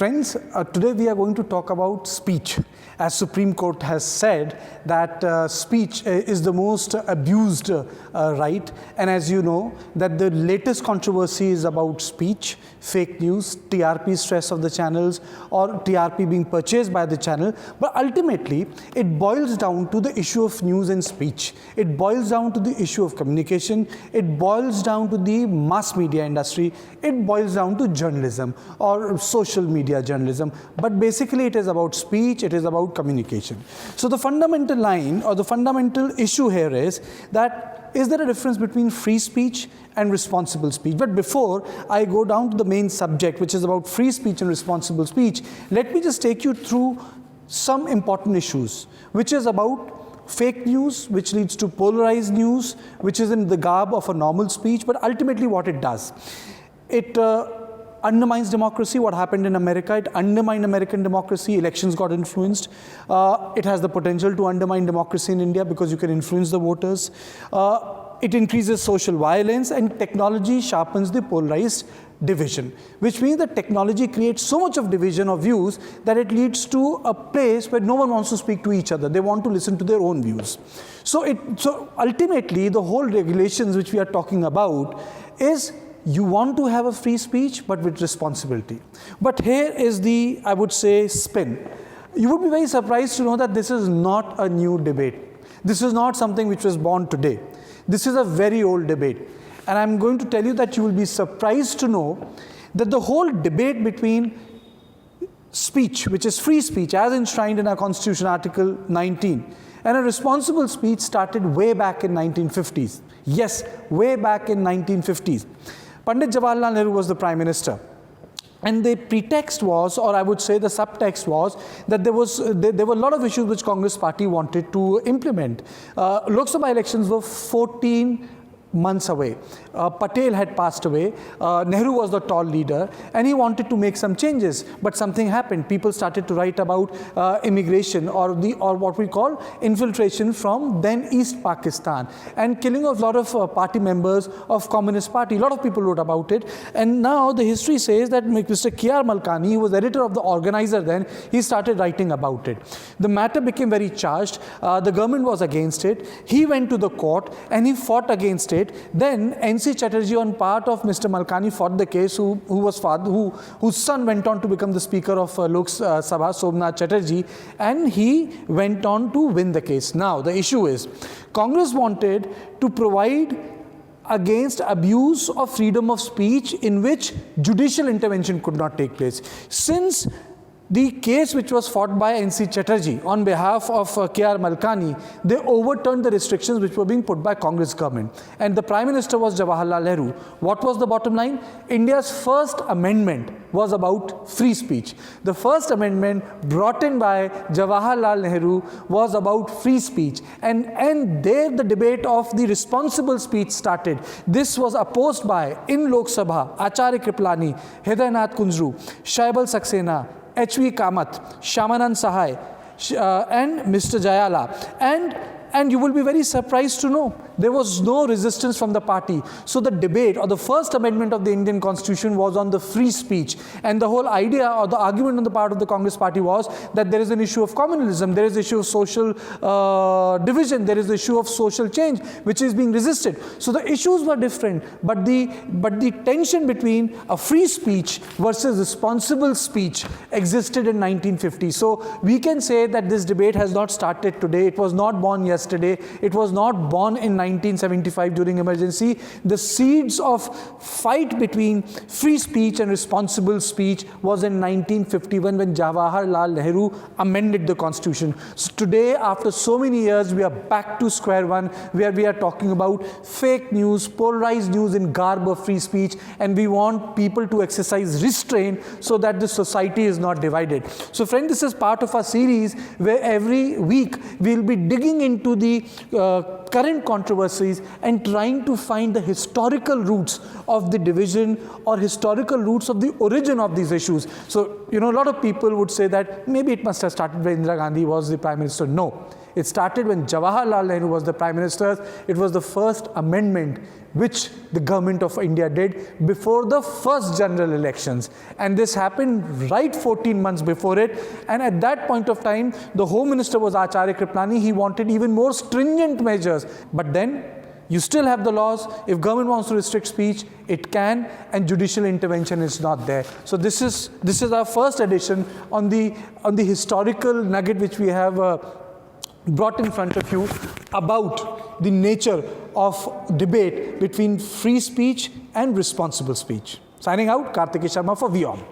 Friends, today we are going to talk about speech. As Supreme Court has said that speech is the most abused right, and as you know that the latest controversy is about speech, fake news, TRP stress of the channels or TRP being purchased by the channel, but ultimately it boils down to the issue of news and speech. It boils down to the issue of communication, it boils down to the mass media industry, it boils down to journalism or social media journalism, but basically it is about speech, it is about communication. So the fundamental line or the fundamental issue here is there a difference between free speech and responsible speech? But before I go down to the main subject, which is about free speech and responsible speech, let me just take you through some important issues, which is about fake news, which leads to polarized news, which is in the garb of a normal speech, but ultimately what it does, it undermines democracy. What happened in America, it undermined American democracy, elections got influenced. It has the potential to undermine democracy in India because you can influence the voters. It increases social violence, and technology sharpens the polarized division, which means that technology creates so much of division of views that it leads to a place where no one wants to speak to each other. They want to listen to their own views. So ultimately, the whole regulations which we are talking about is you want to have a free speech, but with responsibility. But here is the, I would say, spin. You would be very surprised to know that this is not a new debate. This is not something which was born today. This is a very old debate. And I'm going to tell you that you will be surprised to know that the whole debate between speech, which is free speech, as enshrined in our Constitution, Article 19, and a responsible speech started way back in 1950s. Yes, way back in 1950s. Pandit Jawaharlal Nehru was the Prime Minister. And the pretext was, or I would say the subtext was, that there were a lot of issues which Congress party wanted to implement. Lok Sabha elections were 14 months away. Patel had passed away. Nehru was the tall leader, and he wanted to make some changes. But something happened. People started to write about immigration or what we call infiltration from then East Pakistan and killing of a lot of party members of Communist Party. A lot of people wrote about it. And now the history says that Mr. K.R. Malkani, who was editor of the Organizer then, he started writing about it. The matter became very charged. The government was against it. He went to the court and he fought against it. Then N.C. Chatterjee, on part of Mr. Malkani, fought the case, whose son went on to become the Speaker of Lok Sabha, Somnath Chatterjee, and he went on to win the case. Now, the issue is, Congress wanted to provide against abuse of freedom of speech in which judicial intervention could not take place. Since the case which was fought by N.C. Chatterjee on behalf of K.R. Malkani, they overturned the restrictions which were being put by Congress government. And the Prime Minister was Jawaharlal Nehru. What was the bottom line? India's first amendment was about free speech. The first amendment brought in by Jawaharlal Nehru was about free speech. And there the debate of the responsible speech started. This was opposed by, in Lok Sabha, Acharya Kripalani, Hridaynath Kunjru, Shaibal Saxena, H.V. Kamath, Shyamanand Sahai, and Mr. Jayala. And you will be very surprised to know there was no resistance from the party. So the debate or the first amendment of the Indian Constitution was on the free speech. And the whole idea or the argument on the part of the Congress party was that there is an issue of communalism, there is an issue of social division, there is the issue of social change which is being resisted. So the issues were different, but the tension between a free speech versus responsible speech existed in 1950. So we can say that this debate has not started today. It was not born yesterday. It was not born in 1975 during emergency. The seeds of fight between free speech and responsible speech was in 1951 when Jawaharlal Nehru amended the Constitution. So today, after so many years, we are back to square one, where we are talking about fake news, polarized news in garb of free speech, and we want people to exercise restraint so that the society is not divided. So friend, this is part of our series where every week we'll be digging into the current controversies and trying to find the historical roots of the division or historical roots of the origin of these issues. So, a lot of people would say that maybe it must have started when Indira Gandhi was the Prime Minister. No. It started when Jawaharlal Nehru was the Prime Minister. It was the first amendment which the government of India did before the first general elections. And this happened right 14 months before it. And at that point of time, the Home Minister was Acharya Kripalani. He wanted even more stringent measures. But then, you still have the laws. If government wants to restrict speech, it can, and judicial intervention is not there. So this is our first edition on the historical nugget which we have brought in front of you about the nature of debate between free speech and responsible speech. Signing out, Kartikeya Sharma for WIOM.